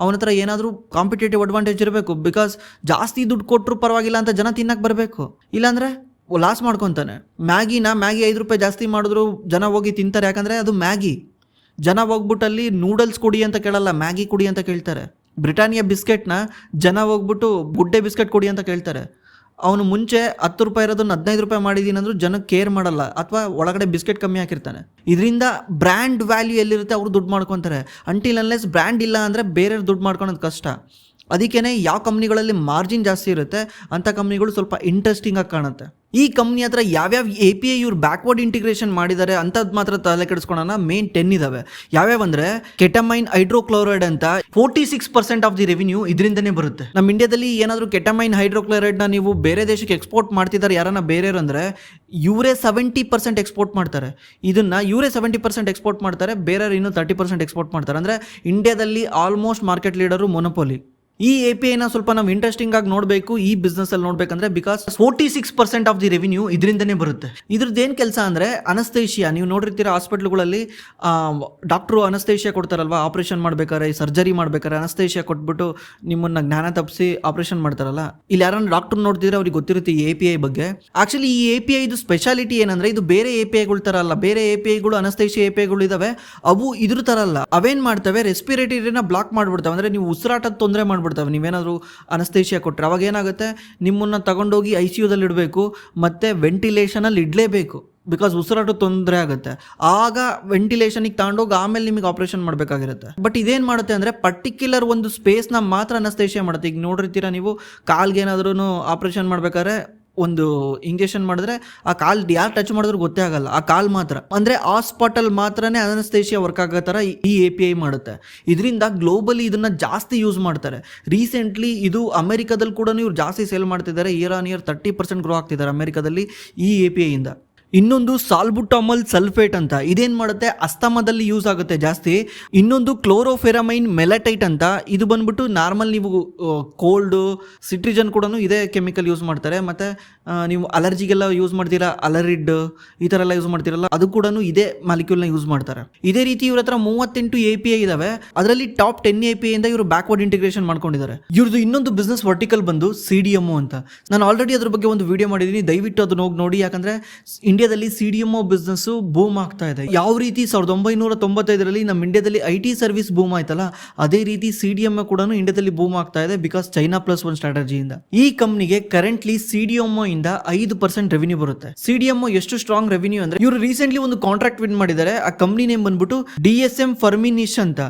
ಅವನ ಹತ್ರ ಏನಾದರೂ ಕಾಂಪಿಟೇಟಿವ್ ಅಡ್ವಾಂಟೇಜ್ ಇರಬೇಕು. ಬಿಕಾಸ್ ಜಾಸ್ತಿ ದುಡ್ಡು ಕೊಟ್ಟರು ಪರವಾಗಿಲ್ಲ ಅಂತ ಜನ ತಿನ್ನಕ್ಕೆ ಬರಬೇಕು, ಇಲ್ಲಾಂದರೆ ಲಾಸ್ ಮಾಡ್ಕೊತಾನೆ. ಮ್ಯಾಗಿ 5 ರೂಪಾಯಿ ಜಾಸ್ತಿ ಮಾಡಿದ್ರು ಜನ ಹೋಗಿ ತಿಂತಾರೆ, ಯಾಕಂದರೆ ಅದು ಮ್ಯಾಗಿ. ಜನ ಹೋಗ್ಬಿಟ್ಟಲ್ಲಿ ನೂಡಲ್ಸ್ ಕುಡಿ ಅಂತ ಕೇಳಲ್ಲ, ಮ್ಯಾಗಿ ಕುಡಿ ಅಂತ ಕೇಳ್ತಾರೆ. ಬ್ರಿಟಾನಿಯಾ ಬಿಸ್ಕೆಟ್ನ ಜನ ಹೋಗ್ಬಿಟ್ಟು ಗುಡ್ಡೆ ಬಿಸ್ಕೆಟ್ ಕುಡಿ ಅಂತ ಕೇಳ್ತಾರೆ. ಅವನು ಮುಂಚೆ 10 ರೂಪಾಯಿ ಇರೋದನ್ನು 15 ರೂಪಾಯಿ ಮಾಡಿದ್ದೀನಿ ಅಂದರೂ ಜನಕ್ಕೆ ಕೇರ್ ಮಾಡಲ್ಲ, ಅಥವಾ ಒಳಗಡೆ ಬಿಸ್ಕೆಟ್ ಕಮ್ಮಿ ಹಾಕಿರ್ತಾನೆ. ಇದರಿಂದ ಬ್ರ್ಯಾಂಡ್ ವ್ಯಾಲ್ಯೂ ಎಲ್ಲಿರುತ್ತೆ ಅವರು ದುಡ್ಡು ಮಾಡ್ಕೊತಾರೆ. ಅಂಟಿಲ್ ಅನ್ಲೆಸ್ ಬ್ರ್ಯಾಂಡ್ ಇಲ್ಲ ಅಂದರೆ ಬೇರೆಯವ್ರು ದುಡ್ಡು ಮಾಡ್ಕೊಳೋದು ಕಷ್ಟ. ಅದಕ್ಕೇ ಯಾವ ಕಂಪ್ನಿಗಳಲ್ಲಿ ಮಾರ್ಜಿನ್ ಜಾಸ್ತಿ ಇರುತ್ತೆ ಅಂಥ ಕಂಪ್ನಿಗಳು ಸ್ವಲ್ಪ ಇಂಟ್ರೆಸ್ಟಿಂಗಾಗಿ ಕಾಣುತ್ತೆ. ಈ ಕಂಪ್ನಿ ಹತ್ರ ಯಾವ್ಯಾವ API ಇವ್ರು ಬ್ಯಾಕ್ವರ್ಡ್ ಇಂಟಿಗ್ರೇಷನ್ ಮಾಡಿದ್ದಾರೆ ಅಂಥದ್ದು ಮಾತ್ರ ತಲೆ ಕೆಡಿಸ್ಕೊಳ್ಳೋಣ. ಮೇನ್ 10 ಇದಾವೆ. ಯಾವ್ಯಾವಂದರೆ ಕೆಟಮೈನ್ ಹೈಡ್ರೋಕ್ಲೋರೈಡ್ ಅಂತ 46% ಆಫ್ ದಿ ರೆವಿನ್ಯೂ ಇದರಿಂದನೇ ಬರುತ್ತೆ. ನಮ್ಮ ಇಂಡಿಯಾದಲ್ಲಿ ಏನಾದರೂ ಕೆಟಮೈನ್ ಹೈಡ್ರೋಕ್ಲೋರೈಡ್ನ ನೀವು ಬೇರೆ ದೇಶಕ್ಕೆ ಎಕ್ಸ್ಪೋರ್ಟ್ ಮಾಡ್ತಿದ್ದಾರೆ ಯಾರನ್ನ ಬೇರೆಯವರು ಅಂದರೆ ಇವರೇ 70% ಎಕ್ಸ್ಪೋರ್ಟ್ ಮಾಡ್ತಾರೆ. ಇದನ್ನು ಇವರೇ 70% ಎಕ್ಸ್ಪೋರ್ಟ್ ಮಾಡ್ತಾರೆ, ಬೇರೆಯವರು ಇನ್ನೂ 30% ಎಕ್ಸ್ಪೋರ್ಟ್ ಮಾಡ್ತಾರೆ. ಅಂದರೆ ಇಂಡಿಯಾದಲ್ಲಿ ಆಲ್ಮೋಸ್ಟ್ ಮಾರ್ಕೆಟ್ ಲೀಡರು ಮೊನೋಪೋಲಿ. ಈ API ನ ಸ್ವಲ್ಪ ನಾವು ಇಂಟ್ರೆಸ್ಟಿಂಗ್ ಆಗಿ ನೋಡಬೇಕು ಈ ಬಿಸ್ನೆಸ್ ಅಲ್ಲಿ ನೋಡ್ಬೇಕಂದ್ರೆ, ಬಿಕಾಸ್ 46% ಆಫ್ ದಿ ರೆವಿನ್ಯೂ ಇದರಿಂದನೇ ಬರುತ್ತೆ. ಇದ್ರದ್ದು ಏನು ಕೆಲಸ ಅಂದ್ರೆ ಅನಸ್ತೇಷಿಯಾ. ನೀವು ನೋಡಿರ್ತೀರ ಹಾಸ್ಪಿಟ್ಲ್ಗಳಲ್ಲಿ ಡಾಕ್ಟ್ರು ಅನಸ್ತೇಷಿಯಾ ಕೊಡ್ತಾರಲ್ವಾ, ಆಪರೇಷನ್ ಮಾಡ್ಬೇಕಾದ್ರೆ, ಸರ್ಜರಿ ಮಾಡ್ಬೇಕಾದ್ರೆ ಅನಸ್ತೇಷಿಯಾ ಕೊಟ್ಬಿಟ್ಟು ನಿಮ್ಮನ್ನ ಜ್ಞಾನ ತಪ್ಪಿಸಿ ಆಪರೇಷನ್ ಮಾಡ್ತಾರಲ್ಲ. ಇಲ್ಲಿ ಯಾರನ್ನ ಡಾಕ್ಟರ್ ನೋಡ್ತಿದ್ರೆ ಅವ್ರಿಗೆ ಗೊತ್ತಿರುತ್ತೆ ಈ API ಬಗ್ಗೆ. ಆಕ್ಚುಲಿ ಈ API ಇದು ಸ್ಪೆಷಾಲಿಟಿ ಏನಂದ್ರೆ, ಇದು ಬೇರೆ APIಗಳ ತರ ಅಲ್ಲ. ಬೇರೆ APIಗಳು ಅನಸ್ತೇಷಿಯಾ APIಗಳು ಇದಾವೆ, ಅವು ಇದ್ರ ತರ ಅಲ್ಲ. ಅವೇನ್ ಮಾಡ್ತವೆ, ರೆಸ್ಪಿರೇಟರಿನ ಬ್ಲಾಕ್ ಮಾಡ್ಬಿಡ್ತವೆ. ಅಂದ್ರೆ ನೀವು ಉಸಿರಾಟದ ತೊಂದರೆ ಮಾಡ್ಬಿಡ್ತವೆ. ನೀವೇನಾದರೂ ಅನಸ್ತೇಷಿಯಾ ಕೊಟ್ಟರೆ ಅವಾಗ ಏನಾಗುತ್ತೆ, ನಿಮ್ಮನ್ನ ತಗೊಂಡೋಗಿ ICUದಲ್ಲಿ ಇಡಬೇಕು, ಮತ್ತೆ ವೆಂಟಿಲೇಷನಲ್ಲಿ ಇಡಲೇಬೇಕು. ಬಿಕಾಸ್ ಉಸಿರಾಟ ತೊಂದರೆ ಆಗುತ್ತೆ. ಆಗ ವೆಂಟಿಲೇಷನಿಗೆ ತಗೊಂಡೋಗಿ ಆಮೇಲೆ ನಿಮಗೆ ಆಪರೇಷನ್ ಮಾಡಬೇಕಾಗಿರುತ್ತೆ. ಬಟ್ ಇದೇನು ಮಾಡುತ್ತೆ ಅಂದರೆ, ಪರ್ಟಿಕ್ಯುಲರ್ ಒಂದು ಸ್ಪೇಸ್ನ ಮಾತ್ರ ಅನಸ್ತೇಷಿಯಾ ಮಾಡುತ್ತೆ. ಈಗ ನೋಡಿರ್ತೀರ ನೀವು, ಕಾಲ್ಗೆ ಏನಾದ್ರೂ ಆಪರೇಷನ್ ಮಾಡ್ಬೇಕಾದ್ರೆ ಒಂದು ಇಂಜೆಕ್ಷನ್ ಮಾಡಿದ್ರೆ ಆ ಕಾಲ್ ಯಾರು ಟಚ್ ಮಾಡಿದ್ರು ಗೊತ್ತೇ ಆಗಲ್ಲ, ಆ ಕಾಲ್ ಮಾತ್ರ. ಅಂದರೆ ಆ ಸ್ಪಾಟಲ್ಲಿ ಮಾತ್ರನೇ ಅನಸ್ತೇಷಿಯಾ ವರ್ಕ್ ಆಗೋ ಥರ ಈ API ಮಾಡುತ್ತೆ. ಇದರಿಂದ ಗ್ಲೋಬಲಿ ಇದನ್ನು ಜಾಸ್ತಿ ಯೂಸ್ ಮಾಡ್ತಾರೆ. ರೀಸೆಂಟ್ಲಿ ಇದು ಅಮೆರಿಕದಲ್ಲಿ ಕೂಡ ಇವ್ರು ಜಾಸ್ತಿ ಸೇಲ್ ಮಾಡ್ತಿದ್ದಾರೆ. ಇಯರ್ ಆನ್ ಇಯರ್ 30% ಗ್ರೋ ಆಗ್ತಿದ್ದಾರೆ ಅಮೆರಿಕದಲ್ಲಿ ಈ API ಇಂದ. ಇನ್ನೊಂದು ಸಾಲ್ಬುಟಾಮಲ್ ಸಲ್ಫೇಟ್ ಅಂತ, ಇದೇನು ಮಾಡುತ್ತೆ, ಅಸ್ತಮದಲ್ಲಿ ಯೂಸ್ ಆಗುತ್ತೆ ಜಾಸ್ತಿ. ಇನ್ನೊಂದು ಕ್ಲೋರೋಫೆರಮೈನ್ ಮೆಲಟೈಟ್ ಅಂತ, ಇದು ಬಂದ್ಬಿಟ್ಟು ನಾರ್ಮಲ್ ನೀವು ಕೋಲ್ಡು ಸಿಟ್ರಿಜನ್ ಕೂಡ ಇದೇ ಕೆಮಿಕಲ್ ಯೂಸ್ ಮಾಡ್ತಾರೆ. ಮತ್ತು ನೀವು ಅಲರ್ಜಿಗೆಲ್ಲ ಯೂಸ್ ಮಾಡ್ತೀರಾ, ಅಲರಿಡ್ ಈ ಥರ ಎಲ್ಲ ಯೂಸ್ ಮಾಡ್ತೀರಲ್ಲ, ಅದು ಕೂಡ ಇದೇ ಮಾಲಿಕ್ಯೂಲ್ನ ಯೂಸ್ ಮಾಡ್ತಾರೆ. ಇದೇ ರೀತಿ ಇವ್ರ ಹತ್ರ 38 API ಇದಾವೆ. ಅದರಲ್ಲಿ ಟಾಪ್ 10 API ಇಂದ ಇವರು ಬ್ಯಾಕ್ವರ್ಡ್ ಇಂಟಿಗ್ರೇಷನ್ ಮಾಡ್ಕೊಂಡಿದ್ದಾರೆ. ಇವ್ರದ್ದು ಇನ್ನೊಂದು ಬಿಸ್ನೆಸ್ ವರ್ಟಿಕಲ್ ಬಂದು CDMO ಅಂತ. ನಾನು ಆಲ್ರೆಡಿ ಅದ್ರ ಬಗ್ಗೆ ಒಂದು ವಿಡಿಯೋ ಮಾಡಿದ್ದೀನಿ, ದಯವಿಟ್ಟು ಅದನ್ನ ಹೋಗಿ ನೋಡಿ. ಯಾಕಂದ್ರೆ ಇಂಡಿಯಾದಲ್ಲಿ CDMO ಬಿಸ್ನೆಸ್ ಬೂಮ್ ಆಗ್ತಾ ಇದೆ. ಯಾವ ರೀತಿ 1995ರಲ್ಲಿ ನಮ್ಮ ಇಂಡಿಯಾದಲ್ಲಿ IT ಸರ್ವಿಸ್ ಬೂಮ್ ಆಯ್ತಲ್ಲ, ಅದೇ ರೀತಿ CDMO ಕೂಡ ಇಂಡಿಯಾದಲ್ಲಿ ಬೂಮ್ ಆಗ್ತಾ ಇದೆ. Because China +1 ಸ್ಟ್ರಾಟಜಿಯಿಂದ. ಈ ಕಂಪ್ನಿಗೆ ಕರೆಂಟ್ಲಿ CDMO ಇಂದ 5% ರೆವಿನ್ಯೂ ಬರುತ್ತೆ. CDMO ಎಷ್ಟು ಸ್ಟ್ರಾಂಗ್ ರೆವಿನ್ಯೂ ಅಂದ್ರೆ, ಇವರು ರೀಸೆಂಟ್ಲಿ ಒಂದು ಕಾಂಟ್ರಾಕ್ಟ್ ವಿನ್ ಮಾಡಿದ್ದಾರೆ. ಆ ಕಂಪ್ನಿ ನೇಮ್ ಬಂದ್ಬಿಟ್ಟು DSM ಫರ್ಮಿನಿಶ್ ಅಂತ.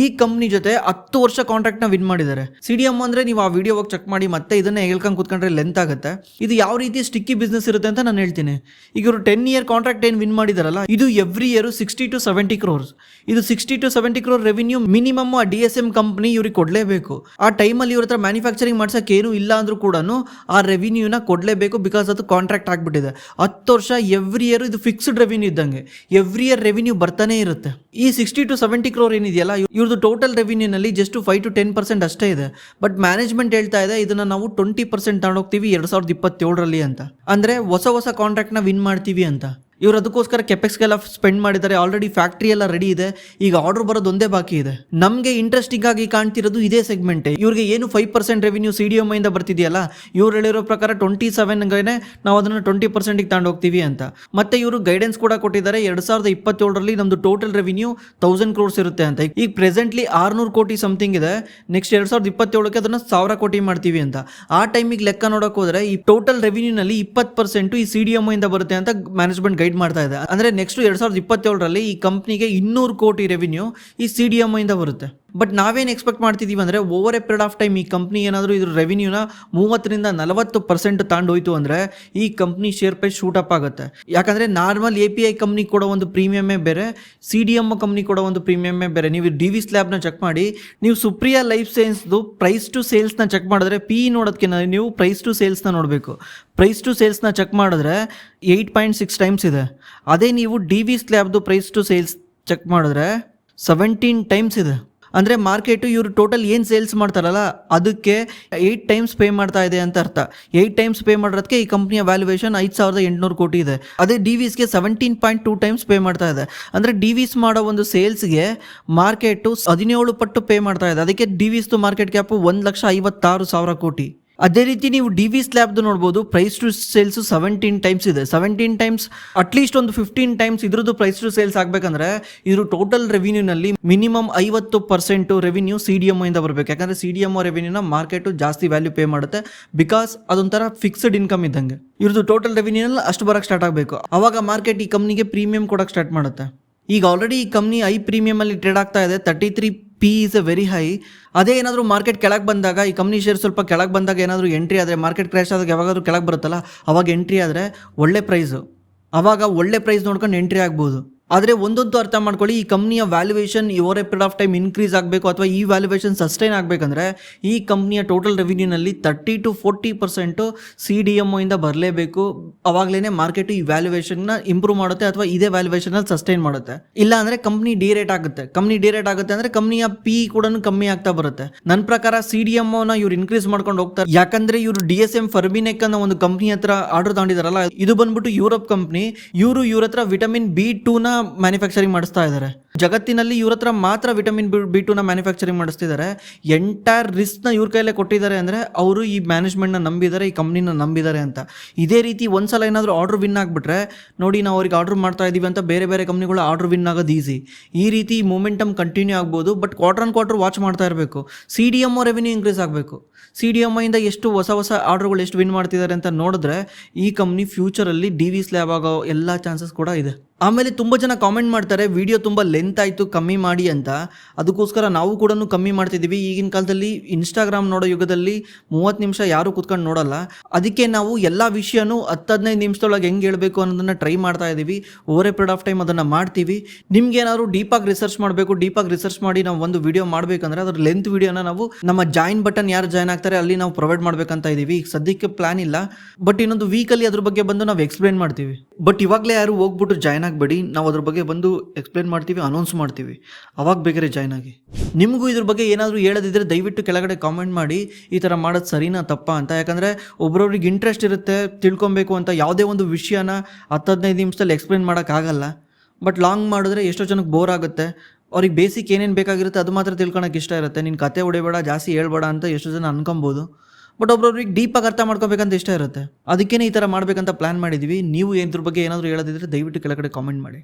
ಈ ಕಂಪ್ನಿ ಜೊತೆ 10 ವರ್ಷ ಕಾಂಟ್ರಾಕ್ಟ್ ನ ವಿನ್ ಮಾಡಿದ್ದಾರೆ. CDMO ಅಂದ್ರೆ ನೀವು ಆ ವಿಡಿಯೋ ಹೋಗಿ ಚೆಕ್ ಮಾಡಿ, ಮತ್ತೆ ಇದನ್ನ ಹೇಳ್ಕೊಂಡು ಕೂತ್ಕೊಂಡ್ರೆ ಲೆಂತ್ ಆಗುತ್ತೆ. ಇದು ಯಾವ ರೀತಿ ಸ್ಟಿಕ್ಕಿ ಬಿಸ್ನೆಸ್ ಇರುತ್ತೆ ಅಂತ ನಾನು ಹೇಳ್ತೀನಿ. ಈಗ ಇವರು 10 year ಕಾಂಟ್ರಾಕ್ಟ್ ಏನು ವಿನ್ ಮಾಡಿದಾರಲ್ಲ, ಇದು ಎವ್ರಿ ಇಯರ್ 60 to 70 crores. ಇದು 60 to 70 crore ರೆವಿನ್ಯೂ ಮಿನಿಮಮ್ ಆ DSM ಕಂಪ್ನಿ ಇವ್ರಿಗೆ ಕೊಡಲೇಬೇಕು. ಆ ಟೈಮಲ್ಲಿ ಇವ್ರ ಹತ್ರ ಮ್ಯಾನುಫ್ಯಾಕ್ಚರಿಂಗ್ ಮಾಡ್ಸಕ್ಕೆ ಏನು ಇಲ್ಲ ಅಂದ್ರೂ ಕೂಡ ಆ ರೆವಿನ್ಯೂನ ಕೊಡಲೇಬೇಕು. ಬಿಕಾಸ್ ಅದು ಕಾಂಟ್ರಾಕ್ಟ್ ಆಗಿಬಿಟ್ಟಿದೆ. 10 ವರ್ಷ ಎವ್ರಿ ಇಯರ್ ಇದು ಫಿಕ್ಸ್ಡ್ ರೆವಿನ್ಯೂ ಇದ್ದಂಗೆ, ಎವ್ರಿ ಇಯರ್ ರೆವಿನ್ಯೂ ಬರ್ತಾನೆ ಇರುತ್ತೆ. ಈ 60 to 70 crore ಏನಿದೆಯಲ್ಲ, ಇವ್ರದ್ದು ಟೋಟಲ್ ರೆವಿನ್ಯೂನಲ್ಲಿ ಜಸ್ಟ್ 5 to 10% ಅಷ್ಟೇ ಇದೆ. ಬಟ್ ಮ್ಯಾನೇಜ್ಮೆಂಟ್ ಹೇಳ್ತಾ ಇದೆ ಇದನ್ನ ನಾವು 20% ತಗೊಂಡೋಗ್ತೀವಿ 2027ರಲ್ಲಿ ಅಂತ. ಅಂದ್ರೆ ಹೊಸ ಕಾಂಟ್ರಾಕ್ಟ್ ನ ವಿನ್ ಮಾಡ್ತೀವಿ ಅಂತ. ಇವರು ಅದಕ್ಕೋಸ್ಕರ ಕೆಪೆಕ್ಸ್ಗೆಲ್ಲ ಸ್ಪೆಂಡ್ ಮಾಡಿದ್ದಾರೆ. ಆಲ್ರೆಡಿ ಫ್ಯಾಕ್ಟ್ರಿ ಎಲ್ಲ ರೆಡಿ ಇದೆ. ಈಗ ಆರ್ಡರ್ ಬರೋದು ಒಂದೇ ಬಾಕಿ ಇದೆ. ನಮಗೆ ಇಂಟ್ರೆಸ್ಟಿಂಗ್ ಆಗಿ ಕಾಣ್ತಿರೋದು ಇದೇ ಸೆಗ್ಮೆಂಟ್. ಇವ್ರಿಗೆ ಏನು 5% ರೆವಿನ್ಯೂ CDMO ಇಂದ ಬರ್ತಿದೆಯಲ್ಲ, ಇವ್ರು ಹೇಳಿರೋ ಪ್ರಕಾರ 27ಗೆ ನಾವು ಅದನ್ನು 20% ತಗೊಂಡು ಹೋಗ್ತೀವಿ ಅಂತ. ಮತ್ತೆ ಇವರು ಗೈಡೆನ್ಸ್ ಕೂಡ ಕೊಟ್ಟಿದ್ದಾರೆ, 2027ರಲ್ಲಿ ನಮ್ದು ಟೋಟಲ್ ರೆವಿನ್ಯೂ 1000 crores ಇರುತ್ತೆ ಅಂತ. ಈಗ ಪ್ರೆಸೆಂಟ್ಲಿ 600 ಕೋಟಿ ಸಮಥಿಂಗ್ ಇದೆ. ನೆಕ್ಸ್ಟ್ 2027ಕ್ಕೆ ಅದನ್ನ 1000 ಕೋಟಿ ಮಾಡ್ತೀವಿ ಅಂತ. ಆ ಟೈಮಿಗೆ ಲೆಕ್ಕ ನೋಡಕ್ ಹೋದ್ರೆ ಈ ಟೋಟಲ್ ರೆವಿನ್ಯೂನಲ್ಲಿ 20% ಈ CDMO ಇಂದ ಬರುತ್ತೆ ಅಂತ ಮ್ಯಾನೇಜ್ಮೆಂಟ್ ಗೈಡ್ ಮಾಡ್ತಾ ಇದೆ. ಅಂದ್ರೆ ನೆಕ್ಸ್ಟ್ 2027ರಲ್ಲಿ ಈ ಕಂಪ್ನಿಗೆ 200 ಕೋಟಿ ರೆವಿನ್ಯೂ ಈ CDMO ಇಂದ ಬರುತ್ತೆ. ಬಟ್ ನಾವೇನು ಎಕ್ಸ್ಪೆಕ್ಟ್ ಮಾಡ್ತಿದೀವಿ ಅಂದ್ರೆ, over a period of time ಈ ಕಂಪ್ನಿ ಏನಾದರೂ ಇದ್ರ ರೆವಿನ್ಯೂನ 30ರಿಂದ 40% ತಾಂಡೋಯ್ತು ಅಂದ್ರೆ ಈ company share price shoot up ಆಗುತ್ತೆ. ಯಾಕಂದ್ರೆ ನಾರ್ಮಲ್ API ಕಂಪ್ನಿ ಕೂಡ ಒಂದು ಪ್ರೀಮಿಯಮೇ ಬೇರೆ, CDMO ಕಂಪ್ನಿ ಕೂಡ ಒಂದು ಪ್ರೀಮಿಯಮೇ ಬೇರೆ. ನೀವು DVS ಲ್ಯಾಬ್ನ ಚೆಕ್ ಮಾಡಿ, ನೀವು ಸುಪ್ರಿಯಾ ಲೈಫ್ ಸೈನ್ಸ್ದು ಪ್ರೈಸ್ ಟು ಸೇಲ್ಸ್ನ ಚೆಕ್ ಮಾಡಿದ್ರೆ, PE ನೋಡೋದಕ್ಕೆ ನೀವು ಪ್ರೈಸ್ ಟು ಸೇಲ್ಸ್ನ ನೋಡಬೇಕು. ಪ್ರೈಸ್ ಟು ಸೇಲ್ಸ್ನ ಚೆಕ್ ಮಾಡಿದ್ರೆ 8.6 ಟೈಮ್ಸ್ ಇದೆ. ಅದೇ ನೀವು DVS ಲ್ಯಾಬ್ದು ಪ್ರೈಸ್ ಟು ಸೇಲ್ಸ್ ಚೆಕ್ ಮಾಡಿದ್ರೆ 17 ಟೈಮ್ಸ್ ಇದೆ. ಅಂದರೆ ಮಾರ್ಕೆಟು ಇವರು ಟೋಟಲ್ ಏನು ಸೇಲ್ಸ್ ಮಾಡ್ತಾರಲ್ಲ ಅದಕ್ಕೆ 8 ಟೈಮ್ಸ್ ಪೇ ಮಾಡ್ತಾ ಇದೆ ಅಂತ ಅರ್ಥ. 8 ಟೈಮ್ಸ್ ಪೇ ಮಾಡೋದಕ್ಕೆ ಈ ಕಂಪ್ನಿಯ ವ್ಯಾಲ್ಯೂಯೇಷನ್ 5800 ಕೋಟಿ ಇದೆ. ಅದೇ DVSಗೆ 17.2 ಟೈಮ್ಸ್ ಪೇ ಮಾಡ್ತಾ ಇದೆ. ಅಂದರೆ DVS ಮಾಡೋ ಒಂದು ಸೇಲ್ಸ್ಗೆ ಮಾರ್ಕೆಟು 17 ಪಟ್ಟು ಪೇ ಮಾಡ್ತಾ ಇದೆ. ಅದಕ್ಕೆ DVSದು ಮಾರ್ಕೆಟ್ ಕ್ಯಾಪು 1,56,000 ಕೋಟಿ. ಅದೇ ರೀತಿ ನೀವು DVS ಲ್ಯಾಬ್ದು ನೋಡ್ಬೋದು, ಪ್ರೈಸ್ ಟು ಸೇಲ್ಸ್ 17 ಟೈಮ್ಸ್ ಇದೆ. 17 ಟೈಮ್ಸ್ ಅಟ್ಲೀಸ್ಟ್ ಒಂದು 15 ಟೈಮ್ಸ್ ಇದ್ರದ್ದು ಪ್ರೈಸ್ ಟು ಸೇಲ್ಸ್ ಆಗಬೇಕಂದ್ರೆ ಇದ್ರ ಟೋಟಲ್ ರೆವಿನ್ಯೂನಲ್ಲಿ ಮಿನಿಮಮ್ 50% ರೆವಿನ್ಯೂ CDMO ಇಂದ ಬರಬೇಕು. ಯಾಕಂದರೆ CDMO ರೆವಿನ್ಯೂನ ಮಾರ್ಕೆಟು ಜಾಸ್ತಿ ವ್ಯಾಲ್ಯೂ ಪೇ ಮಾಡುತ್ತೆ. ಬಿಕಾಸ್ ಅದೊಂಥರ ಫಿಕ್ಸ್ಡ್ ಇನ್ಕಮ್ ಇದ್ದಂಗೆ. ಇವ್ರದ್ದು ಟೋಟಲ್ ರೆವಿನ್ಯೂನಲ್ಲಿ ಅಷ್ಟು ಬರೋಕ್ಕೆ ಸ್ಟಾರ್ಟ್ ಆಗಬೇಕು. ಅವಾಗ ಮಾರ್ಕೆಟ್ ಈ ಕಂಪ್ನಿಗೆ ಪ್ರೀಮಿಯಂ ಕೊಡೋಕ್ಕೆ ಸ್ಟಾರ್ಟ್ ಮಾಡುತ್ತೆ. ಈಗ ಆಲ್ರೆಡಿ ಈ ಕಂಪ್ನಿ ಐ ಪ್ರೀಮಿಯಮಲ್ಲಿ ಟ್ರೇಡ್ ಆಗ್ತಾ ಇದೆ. 33 PE is A very high. ಅದೇ ಏನಾದರೂ ಮಾರ್ಕೆಟ್ ಕೆಳಗೆ ಬಂದಾಗ, ಈ ಕಂಪ್ನಿ ಶೇರ್ ಸ್ವಲ್ಪ ಕೆಳಗೆ ಬಂದಾಗ ಏನಾದರೂ ಎಂಟ್ರಿ ಆದರೆ, ಮಾರ್ಕೆಟ್ ಕ್ರ್ಯಾಶ್ ಆದಾಗ ಯಾವಾಗಾದ್ರೂ ಕೆಳಗೆ ಬರುತ್ತಲ್ಲ, ಅವಾಗ ಎಂಟ್ರಿ ಆದರೆ ಒಳ್ಳೆ ಪ್ರೈಸು. ಅವಾಗ ಒಳ್ಳೆ ಪ್ರೈಸ್ ನೋಡ್ಕೊಂಡು ಎಂಟ್ರಿ ಆಗ್ಬೋದು. ಆದರೆ ಒಂದಂತೂ ಅರ್ಥ ಮಾಡ್ಕೊಳ್ಳಿ, ಈ ಕಂಪ್ನಿಯ valuation over a period of time increase ಆಗಬೇಕು ಅಥವಾ ಈ ವ್ಯಾಲ್ಯೂಯೇಷನ್ ಸಸ್ಟೈನ್ ಆಗಬೇಕಂದ್ರೆ ಈ ಕಂಪ್ನಿಯ ಟೋಟಲ್ ರೆವಿನ್ಯೂನಲ್ಲಿ 30-40% CDMO ಇಂದ ಬರಲೇಬೇಕು. ಅವಾಗಲೇ ಮಾರ್ಕೆಟ್ ಈ ವ್ಯಾಲ್ಯೂಯೇಷನ್ನ ಇಂಪ್ರೂವ್ ಮಾಡುತ್ತೆ ಅಥವಾ ಇದೇ ವ್ಯಾಲ್ಯೂಯೇಷನಲ್ಲಿ ಸಸ್ಟೈನ್ ಮಾಡುತ್ತೆ. ಇಲ್ಲ ಅಂದರೆ ಕಂಪ್ನಿ ಡಿರೇಟ್ ಆಗುತ್ತೆ. ಕಂಪ್ನಿ ಡಿರೇಟ್ ಆಗುತ್ತೆ ಅಂದರೆ ಕಂಪ್ನಿಯ ಪಿ ಕೂಡ ಕಮ್ಮಿ ಆಗ್ತಾ ಬರುತ್ತೆ. ನನ್ನ ಪ್ರಕಾರ CDMOನ ಇವ್ರು ಇನ್ಕ್ರೀಸ್ ಮಾಡ್ಕೊಂಡು ಹೋಗ್ತಾರೆ. ಯಾಕಂದ್ರೆ ಇವರು DSM ಫರ್ಬಿನೆಕ್ ಅನ್ನೋ ಒಂದು ಕಂಪ್ನಿ ಹತ್ರ ಆರ್ಡರ್ ತಗೊಂಡಿದಾರಲ್ಲ, ಇದು ಬಂದ್ಬಿಟ್ಟು ಯುರೋಪ್ ಕಂಪ್ನಿ. ಇವ್ರ ಹತ್ರ ವಿಟಮಿನ್ B2 ನ ಮ್ಯಾನುಫ್ಯಾಕ್ಚರಿಂಗ್ ಮಾಡಿಸ್ತಾ ಇದ್ದಾರೆ. ಜಗತ್ತಿನಲ್ಲಿ ಇವ್ರ ಹತ್ರ ಮಾತ್ರ ವಿಟಮಿನ್ B2 ನ ಮ್ಯಾನುಫ್ಯಾಕ್ಚರಿಂಗ್ ಮಾಡಿಸ್ತಿದ್ದಾರೆ. ಎಂಟೈರ್ ರಿಸ್ಕ್ನ ಇವ್ರ ಕೈಲೇ ಕೊಟ್ಟಿದ್ದಾರೆ ಅಂದರೆ ಅವರು ಈ ಮ್ಯಾನೇಜ್ಮೆಂಟ್ನ ನಂಬಿದ್ದಾರೆ, ಈ ಕಂಪ್ನಿನ ನಂಬಿದ್ದಾರೆ ಅಂತ. ಇದೇ ರೀತಿ ಒಂದ್ಸಲ ಏನಾದರೂ ಆರ್ಡರ್ ವಿನ್ ಆಗಿಬಿಟ್ರೆ ನೋಡಿ, ನಾವು ಅವ್ರಿಗೆ ಆರ್ಡರ್ ಮಾಡ್ತಾ ಇದೀವಿ ಅಂತ ಬೇರೆ ಬೇರೆ ಕಂಪ್ನಿಗಳು ಆರ್ಡರ್ ವಿನ್ ಆಗೋದು ಈಸಿ. ಈ ರೀತಿ ಮೂಮೆಂಟಮ್ ಕಂಟಿನ್ಯೂ ಆಗ್ಬೋದು. ಬಟ್ ಕ್ವಾರ್ಟರ್ ವಾಚ್ ಮಾಡ್ತಾ ಇರಬೇಕು. CDMO ರೆವಿನ್ಯೂ ಇನ್ಕ್ರೀಸ್ ಆಗಬೇಕು. CDMO ಇಂದ ಎಷ್ಟು ಹೊಸ ಆರ್ಡರ್ಗಳು ಎಷ್ಟು ವಿನ್ ಮಾಡ್ತಿದ್ದಾರೆ ಅಂತ ನೋಡಿದ್ರೆ ಈ ಕಂಪ್ನಿ ಫ್ಯೂಚರಲ್ಲಿ DV ಸ್ಲ್ಯಾಬ್ ಆಗೋ ಎಲ್ಲ ಚಾನ್ಸಸ್ ಕೂಡ ಇದೆ. ಆಮೇಲೆ ತುಂಬ ಜನ ಕಾಮೆಂಟ್ ಮಾಡ್ತಾರೆ, ವಿಡಿಯೋ ತುಂಬ ಲೆಂತ್ ಆಯಿತು ಕಮ್ಮಿ ಮಾಡಿ ಅಂತ. ಅದಕ್ಕೋಸ್ಕರ ನಾವು ಕೂಡ ಕಮ್ಮಿ ಮಾಡ್ತಿದ್ದೀವಿ. ಈಗಿನ ಕಾಲದಲ್ಲಿ ಇನ್ಸ್ಟಾಗ್ರಾಮ್ ನೋಡೋ ಯುಗದಲ್ಲಿ 30 ನಿಮಿಷ ಯಾರೂ ಕೂತ್ಕೊಂಡು ನೋಡಲ್ಲ. ಅದಕ್ಕೆ ನಾವು ಎಲ್ಲ ವಿಷಯನೂ 10-15 ನಿಮಿಷದೊಳಗೆ ಹೆಂಗೆ ಹೇಳಬೇಕು ಅನ್ನೋದನ್ನು ಟ್ರೈ ಮಾಡ್ತಾ ಇದ್ದೀವಿ. Over a period of time ಅದನ್ನು ಮಾಡ್ತೀವಿ. ನಿಮ್ಗೆ ಏನಾದ್ರು ಡೀಪಾಗಿ ರಿಸರ್ಚ್ ಮಾಡಿ ನಾವು ಒಂದು ವಿಡಿಯೋ ಮಾಡಬೇಕಂದ್ರೆ ಅದರ ಲೆಂತ್ ವಿಡಿಯೋನ ನಾವು ನಮ್ಮ ಜಾಯಿನ್ ಬಟನ್ ಯಾರು ಜಾಯ್ನ್ ಆಗ್ತಾರೆ ಅಲ್ಲಿ ನಾವು ಪ್ರೊವೈಡ್ ಮಾಡಬೇಕಂತ ಇದ್ದೀವಿ. ಈಗ ಸದ್ಯಕ್ಕೆ ಪ್ಲಾನ್ ಇಲ್ಲ, ಬಟ್ ಇನ್ನೊಂದು ವೀಕಲ್ಲಿ ಅದ್ರ ಬಗ್ಗೆ ಬಂದು ನಾವು ಎಕ್ಸ್ಪ್ಲೇನ್ ಮಾಡ್ತೀವಿ. ಬಟ್ ಇವಾಗಲೇ ಯಾರು ಹೋಗ್ಬಿಟ್ಟು ಜಾಯ್ನ್ ಆಗಬೇಡಿ. ನಾವು ಅದ್ರ ಬಗ್ಗೆ ಬಂದು ಎಕ್ಸ್ಪ್ಲೇನ್ ಮಾಡ್ತೀವಿ, ಅನೌನ್ಸ್ ಮಾಡ್ತೀವಿ. ಅವಾಗ ಬೇಕಾದ್ರೆ ಜಾಯ್ನ್ ಆಗಿ. ನಿಮಗೂ ಇದ್ರ ಬಗ್ಗೆ ಏನಾದರೂ ಹೇಳೋದಿದ್ರೆ ದಯವಿಟ್ಟು ಕೆಳಗಡೆ ಕಾಮೆಂಟ್ ಮಾಡಿ, ಈ ಥರ ಮಾಡೋದು ಸರಿನಾ ತಪ್ಪಾ ಅಂತ. ಯಾಕಂದರೆ ಒಬ್ರೊಬ್ರಿಗೆ ಇಂಟ್ರೆಸ್ಟ್ ಇರುತ್ತೆ ತಿಳ್ಕೊಬೇಕು ಅಂತ. ಯಾವುದೇ ಒಂದು ವಿಷಯನ 10-15 ನಿಮಿಷದಲ್ಲಿ ಎಕ್ಸ್ಪ್ಲೇನ್ ಮಾಡೋಕ್ಕಾಗಲ್ಲ. ಬಟ್ ಲಾಂಗ್ ಮಾಡಿದ್ರೆ ಎಷ್ಟೋ ಜನಕ್ಕೆ ಬೋರ್ ಆಗುತ್ತೆ. ಅವ್ರಿಗೆ ಬೇಸಿಕ್ ಏನೇನು ಬೇಕಾಗಿರುತ್ತೆ ಅದು ಮಾತ್ರ ತಿಳ್ಕೊಳಕ್ಕೆ ಇಷ್ಟ ಇರುತ್ತೆ. ನೀನು ಕತೆ ಹೊಡಿಬೇಡ, ಜಾಸ್ತಿ ಹೇಳ್ಬೇಡ ಅಂತ ಎಷ್ಟೋ ಜನ ಅನ್ಕೊಬೋದು. ಬಟ್ ಒಬ್ರೊಬ್ರಿಗೆ ಡೀಪಾಗಿ ಅರ್ಥ ಮಾಡ್ಕೋಬೇಕಂತ ಇಷ್ಟ ಇರುತ್ತೆ. ಅದಕ್ಕೇ ಈ ಥರ ಮಾಡಬೇಕಂತ ಪ್ಲ್ಯಾನ್ ಮಾಡಿದ್ದೀವಿ. ನೀವು ಇದ್ರ ಬಗ್ಗೆ ಏನಾದರೂ ಹೇಳೋದಿದ್ರೆ ದಯವಿಟ್ಟು ಕೆಳಗಡೆ ಕಾಮೆಂಟ್ ಮಾಡಿ.